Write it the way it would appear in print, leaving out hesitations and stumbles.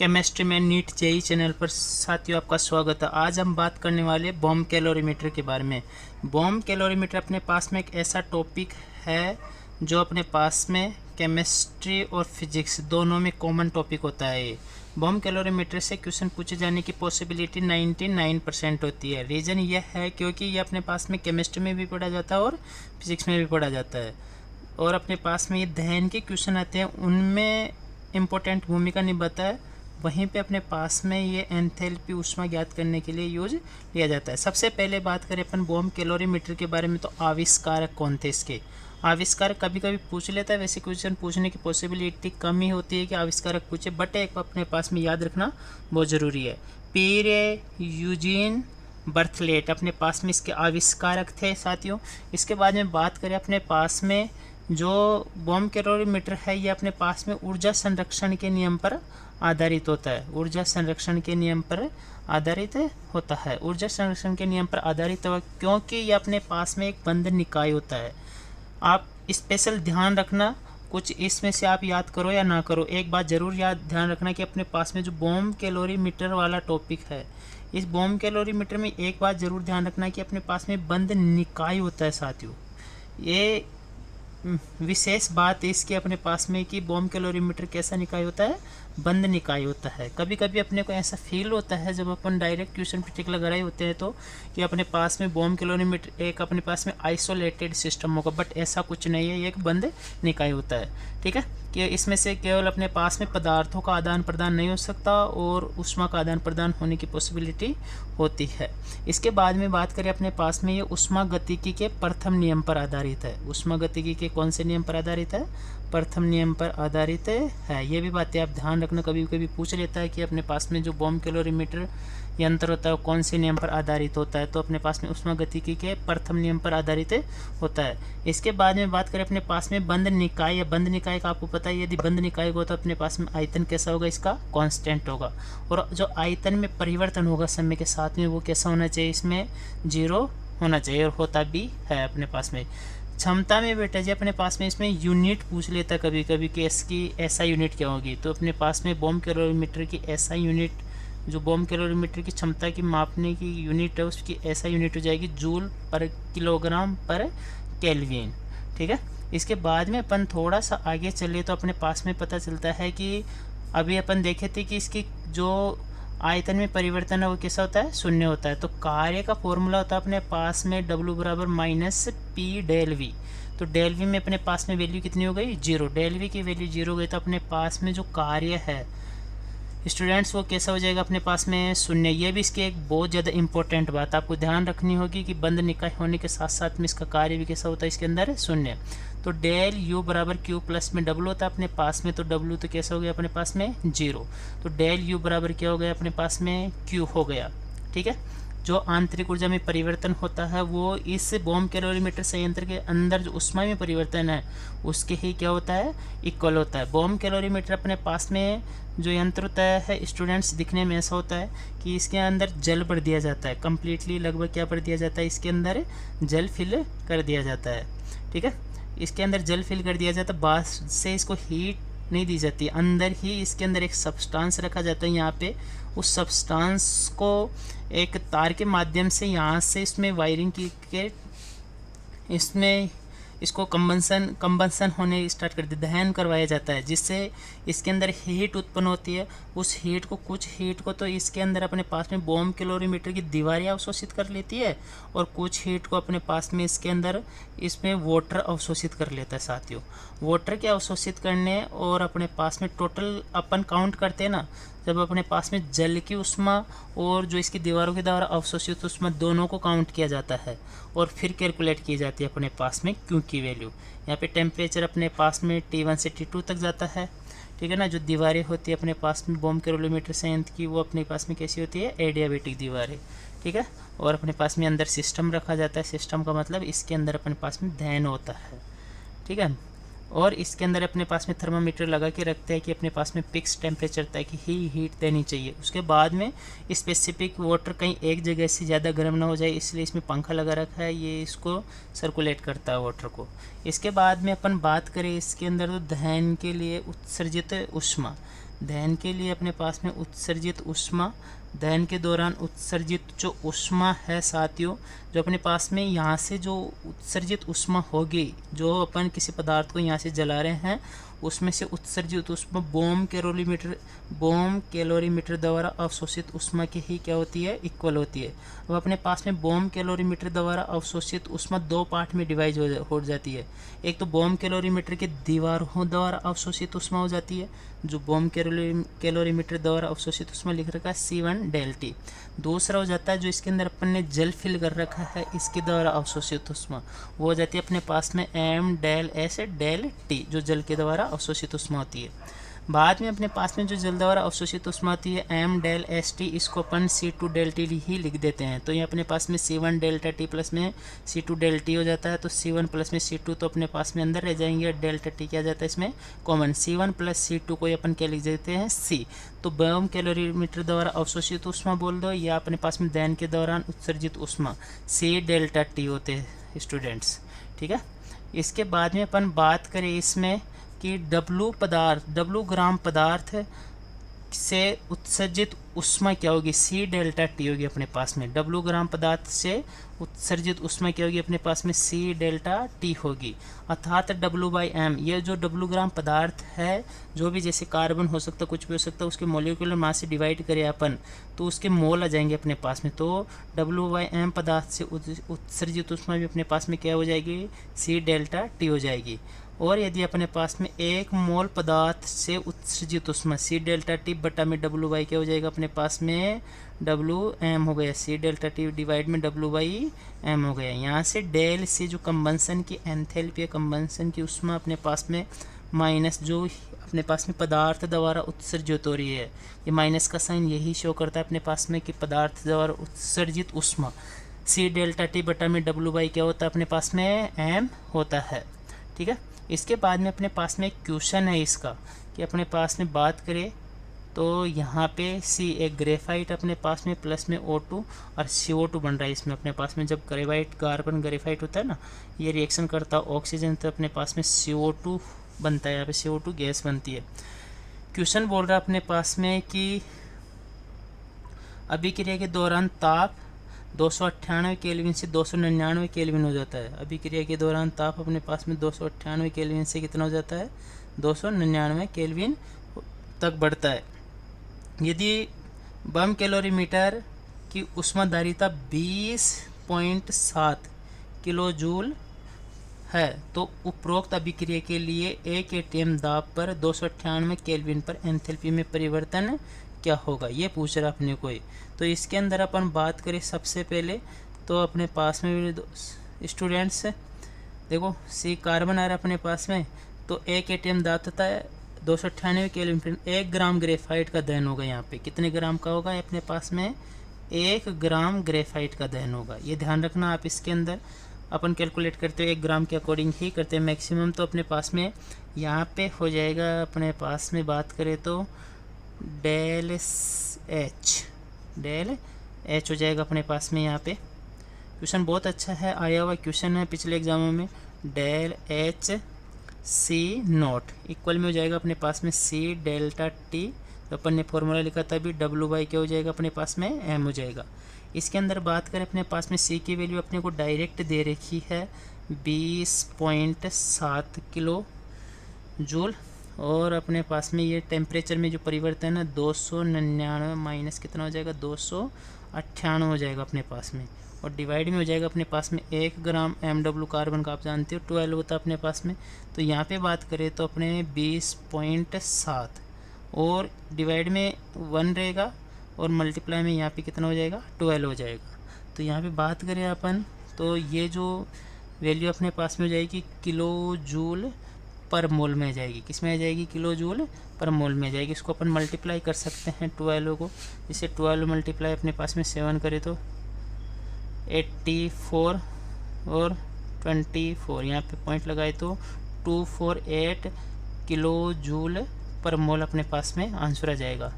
Chemistry में NEET JEE channel पर साथियों आपका स्वागत है। आज हम बात करने वाले बॉम्ब कैलोरीमीटर के बारे में। बॉम्ब कैलोरीमीटर अपने पास में एक ऐसा टॉपिक है जो अपने पास में केमिस्ट्री और फिजिक्स दोनों में कॉमन टॉपिक होता है। ये बॉम्ब कैलोरीमीटर से क्वेश्चन पूछे जाने की पॉसिबिलिटी 99% होती है। रीज़न यह है क्योंकि ये अपने पास में केमिस्ट्री में भी पढ़ा जाता है और फिजिक्स में भी पढ़ा जाता है, और अपने पास में ये दहन के क्वेश्चन आते हैं उनमें इम्पोर्टेंट भूमिका निभाता है। वहीं पे अपने पास में ये एंथैल्पी ऊष्मा ज्ञात करने के लिए यूज लिया जाता है। सबसे पहले बात करें अपन बॉम्ब कैलोरीमीटर के बारे में, तो आविष्कारक कौन थे इसके। आविष्कारक कभी कभी पूछ लेता है, वैसे क्वेश्चन पूछने की पॉसिबिलिटी कम ही होती है कि आविष्कारक पूछे, बट एक अपने पास में याद रखना बहुत ज़रूरी है। पीरे यूजीन बर्थलेट अपने पास में इसके आविष्कारक थे साथियों। इसके बाद में बात करें अपने पास में जो बॉम्ब कैलोरीमीटर है, ये अपने पास में ऊर्जा संरक्षण के नियम पर आधारित होता है। ऊर्जा संरक्षण के नियम पर आधारित होता है। ऊर्जा संरक्षण के नियम पर आधारित होगा क्योंकि ये अपने पास में एक बंद निकाय होता है। आप स्पेशल ध्यान रखना, कुछ इसमें से आप याद करो या ना करो, एक बात ज़रूर ध्यान रखना कि अपने पास में जो बॉम्ब कैलोरीमीटर वाला टॉपिक है, इस बॉम्ब कैलोरीमीटर में एक बात ज़रूर ध्यान रखना कि अपने पास में बंद निकाय होता है साथियों। ये विशेष बात इसके अपने पास में कि बॉम्ब कैलोरीमीटर कैसा निकाय होता है, बंद निकाय होता है। कभी कभी अपने को ऐसा फील होता है जब अपन डायरेक्ट क्वेश्चन पे टिक लगा रहे होते हैं तो कि अपने पास में बॉम्ब कैलोरीमीटर एक अपने पास में आइसोलेटेड सिस्टम होगा, बट ऐसा कुछ नहीं है। ये एक बंद निकाय होता है, ठीक है। कि इसमें से केवल अपने पास में पदार्थों का आदान प्रदान नहीं हो सकता और ऊष्मा का आदान प्रदान होने की पॉसिबिलिटी होती है। इसके बाद में बात करें अपने पास में ये ऊष्मा गतिकी के प्रथम नियम पर आधारित है। ऊष्मा गतिकी के कौन से नियम पर आधारित है? प्रथम नियम पर आधारित है। ये भी बातें आप ध्यान रखना, कभी कभी पूछ लेता है कि अपने पास में जो बॉम्ब कैलोरीमीटर यंत्र होता है वो कौन से नियम पर आधारित होता है, तो अपने पास में ऊष्मा गतिकी के प्रथम नियम पर आधारित होता है। इसके बाद में बात करें अपने पास में बंद निकाय या बंद निकाय का आपको पता है, यदि बंद निकाय हो तो अपने पास में आयतन कैसा होगा, इसका कांस्टेंट होगा, और जो आयतन में परिवर्तन होगा समय के साथ में वो कैसा होना चाहिए, इसमें 0 होना चाहिए, और होता भी है अपने पास में। क्षमता में बेटा जी अपने पास में इसमें यूनिट पूछ लेता है कभी कभी कि इसकी ऐसा यूनिट क्या होगी, तो अपने पास में बॉम्ब कैलोरीमीटर की ऐसा यूनिट, जो बॉम्ब कैलोरीमीटर की क्षमता की मापने की यूनिट है उसकी ऐसा यूनिट हो जाएगी जूल पर किलोग्राम पर केल्विन, ठीक है। इसके बाद में अपन थोड़ा सा आगे चले तो अपने पास में पता चलता है कि अभी अपन देखे थे कि इसकी जो आयतन में परिवर्तन है वो कैसा होता है, 0 होता है। तो कार्य का फॉर्मूला होता है अपने पास में W बराबर -P डेल V। तो डेल V में अपने पास में वैल्यू कितनी हो गई, 0। डेल V की वैल्यू 0 हो गई तो अपने पास में जो कार्य है स्टूडेंट्स वो कैसा हो जाएगा, अपने पास में 0। ये भी इसकी एक बहुत ज़्यादा इंपॉर्टेंट बात आपको ध्यान रखनी होगी कि बंद निकाय होने के साथ साथ में इसका कार्य भी कैसा होता है, इसके अंदर 0। तो डेल U बराबर Q प्लस में W होता है अपने पास में, तो W तो कैसा हो गया अपने पास में 0। तो डेल U बराबर क्या हो गया अपने पास में Q हो गया, ठीक है। जो आंतरिक ऊर्जा में परिवर्तन होता है वो इस बॉम्ब कैलोरीमीटर संयंत्र के अंदर जो ऊष्मा में परिवर्तन है उसके ही क्या होता है, इक्वल होता है। बॉम्ब कैलोरीमीटर अपने पास में जो यंत्र होता है स्टूडेंट्स दिखने में ऐसा होता है कि इसके अंदर जल भर दिया जाता है, कम्प्लीटली लगभग क्या भर दिया जाता है, इसके अंदर जल फिल कर दिया जाता है, ठीक है। इसके अंदर जल फिल कर दिया जाता है, बाद से इसको हीट नहीं दी जाती, अंदर ही इसके अंदर एक सब्सटेंस रखा जाता है। यहाँ पे उस सब्सटेंस को एक तार के माध्यम से यहाँ से इसमें वायरिंग की के इसमें इसको कंबंसन होने स्टार्ट कर दहन करवाया जाता है, जिससे इसके अंदर हीट उत्पन्न होती है। उस हीट को कुछ हीट को तो इसके अंदर अपने पास में बॉम्ब कैलोरीमीटर की दीवारें अवशोषित कर लेती है, और कुछ हीट को अपने पास में इसके अंदर इसमें वाटर अवशोषित कर लेता है साथियों। वाटर के अवशोषित करने और अपने पास में टोटल अपन काउंट करते हैं ना, जब अपने पास में जल की ऊष्मा और जो इसकी दीवारों के द्वारा अवशोषित ऊष्मा दोनों को काउंट किया जाता है और फिर कैलकुलेट की जाती है अपने पास में Q की वैल्यू। यहाँ पे टेम्परेचर अपने पास में T1 से T2 तक जाता है, ठीक है ना। जो दीवारें होती है अपने पास में बॉम्ब कैलोरीमीटर संयंत्र की वो अपने पास में कैसी होती है, एडियाबेटिक दीवारें, ठीक है। और अपने पास में अंदर सिस्टम रखा जाता है, सिस्टम का मतलब इसके अंदर अपने पास में दहन होता है, ठीक है। और इसके अंदर अपने पास में थर्मामीटर लगा के रखते हैं कि अपने पास में फिक्स टेम्परेचर तक ही हीट देनी चाहिए। उसके बाद में स्पेसिफिक वाटर कहीं एक जगह से ज़्यादा गर्म ना हो जाए, इसलिए इसमें पंखा लगा रखा है, ये इसको सर्कुलेट करता है वाटर को। इसके बाद में अपन बात करें इसके अंदर तो दहन के लिए उत्सर्जित ऊष्मा, दहन के लिए अपने पास में उत्सर्जित ऊष्मा, दहन के दौरान उत्सर्जित जो ऊष्मा है साथियों, जो अपने पास में यहाँ से जो उत्सर्जित ऊष्मा होगी, जो अपन किसी पदार्थ को यहाँ से जला रहे हैं, उसमें से उत्सर्जित ऊष्मा बॉम कैलोरीमीटर द्वारा अवशोषित ऊष्मा की ही क्या होती है, इक्वल होती है। अब अपने पास में बॉम कैलोरीमीटर द्वारा अवशोषित ऊष्मा दो पार्ट में डिवाइड हो जाती है। एक तो बॉम कैलोरीमीटर के दीवारों द्वारा अवशोषित ऊष्मा हो जाती है, जो बॉम कैलोरीमीटर द्वारा अवशोषित ऊष्मा लिख रखा है C1 डेल टी। दूसरा हो जाता है जो इसके अंदर अपन ने जल फिल कर रखा है, इसके द्वारा अवशोषित ऊष्मा वो हो जाती है अपने पास में M डेल S डेल टी, जो जल के द्वारा अवशोषित ऊष्मा होती है। बाद में अपने पास में जो जल द्वारा अवशोषित ऊष्मा होती है M डेल एस टी, इसको अपन C2 डेल टी ही लिख देते हैं। तो ये अपने पास में C1 डेल्टा टी प्लस में C2 डेल टी हो जाता है। तो C1 प्लस में C2 तो अपने पास में अंदर रह जाएंगे, डेल्टा टी क्या जाता है इसमें कॉमन, C1 प्लस C2 को अपन क्या लिख देते हैं C। तो बॉम कैलोरीमीटर द्वारा अवशोषित ऊष्मा बोल दो, या अपने पास में दहन के दौरान उत्सर्जित ऊष्मा C डेल्टा टी होते हैं स्टूडेंट्स, ठीक है। इसके बाद में अपन बात करें इसमें कि W ग्राम पदार्थ से उत्सर्जित ऊष्मा क्या होगी, C डेल्टा टी होगी अपने पास में। W ग्राम पदार्थ से उत्सर्जित ऊष्मा क्या होगी अपने पास में, C डेल्टा टी होगी। अर्थात W/m, ये जो W ग्राम पदार्थ है, जो भी जैसे कार्बन हो सकता है, कुछ भी हो सकता है, उसके मॉलिक्यूलर मास से डिवाइड करें अपन तो उसके मोल आ जाएंगे अपने पास में। तो W/m पदार्थ से उत्सर्जित ऊष्मा भी अपने पास में क्या हो जाएगी, C डेल्टा टी हो जाएगी। और यदि अपने पास में 1 मोल पदार्थ से उत्सर्जित ऊष्मा C डेल्टा टी बटा में W/, क्या हो जाएगा अपने पास में Wm हो गया, C डेल्टा टी डिवाइड में W/m हो गया। यहाँ से डेल C जो कंबंसन की एंथैल्पी, कंबंसन की ऊष्मा अपने पास में, माइनस जो अपने पास में पदार्थ द्वारा उत्सर्जित हो रही है, ये माइनस का साइन यही शो करता है अपने पास में कि पदार्थ द्वारा उत्सर्जित ऊष्मा C डेल्टा टी बटा में W/, क्या होता है अपने पास में m होता है, ठीक है। इसके बाद में अपने पास में एक क्वेश्चन है इसका कि अपने पास में बात करें तो यहाँ पे C एक ग्रेफाइट अपने पास में प्लस में O2 और CO2 बन रहा है इसमें अपने पास में। जब कार्बन ग्रेफाइट होता है ना, ये रिएक्शन करता है ऑक्सीजन, तो अपने पास में CO2 बनता है, यहाँ पे CO2 गैस बनती है। क्वेश्चन बोल रहा है अपने पास में कि अभिक्रिया के दौरान ताप 298 केल्विन से 299 केल्विन हो जाता है। अभिक्रिया के दौरान ताप अपने पास में 298 केल्विन से कितना हो जाता है, 299 केल्विन तक बढ़ता है। यदि बम कैलोरीमीटर की ऊष्माधारिता 20.7 किलो जूल है तो उपरोक्त अभिक्रिया के लिए 1 एटीएम दाब पर 298 केल्विन पर एंथैल्पी में परिवर्तन क्या होगा, ये पूछ रहा अपने को। तो इसके अंदर अपन बात करें सबसे पहले तो अपने पास में स्टूडेंट्स देखो C कार्बन आ रहा है अपने पास में, तो 1 एटीएम दाब होता है 298 केल्विन पर 1 ग्राम ग्रेफाइट का दहन होगा। यहाँ पे कितने ग्राम का होगा अपने पास में, 1 ग्राम ग्रेफाइट का दहन होगा। ये ध्यान रखना आप। इसके अंदर अपन कैलकुलेट करते हुए 1 ग्राम के अकॉर्डिंग ही करते हैं मैक्सिमम। तो अपने पास में यहाँ पे हो जाएगा अपने पास में बात करें तो डेल एच हो जाएगा अपने पास में। यहाँ पे क्वेश्चन बहुत अच्छा है, आया हुआ क्वेश्चन है पिछले एग्जामों में। Del H C not equal में हो जाएगा अपने पास में C डेल्टा टी, तो अपन ने फॉर्मूला लिखा था अभी, W/, क्या हो जाएगा अपने पास में m हो जाएगा। इसके अंदर बात करें अपने पास में C की वैल्यू अपने को डायरेक्ट दे रखी है 20.7 किलो जूल, और अपने पास में ये टेम्परेचर में जो परिवर्तन है 299 माइनस कितना हो जाएगा, 298 हो जाएगा अपने पास में, और डिवाइड में हो जाएगा अपने पास में 1 ग्राम MW कार्बन का आप जानते हो 12 होता है अपने पास में। तो यहाँ पे बात करें तो अपने 20.7 और डिवाइड में 1 रहेगा और मल्टीप्लाई में यहाँ पे कितना हो जाएगा, 12 हो जाएगा। तो यहाँ पे बात करें अपन तो ये जो वैल्यू अपने पास में हो जाएगी किलो जूल पर मोल में आ जाएगी। किस में आ जाएगी, किलो जूल पर मोल में आ जाएगी। इसको अपन मल्टीप्लाई कर सकते हैं 12 को, जिसे 12 मल्टीप्लाई अपने पास में 7 करे तो 84 और 24, यहाँ पे पॉइंट लगाए तो 248 किलो जूल पर मोल अपने पास में आंसर आ जाएगा।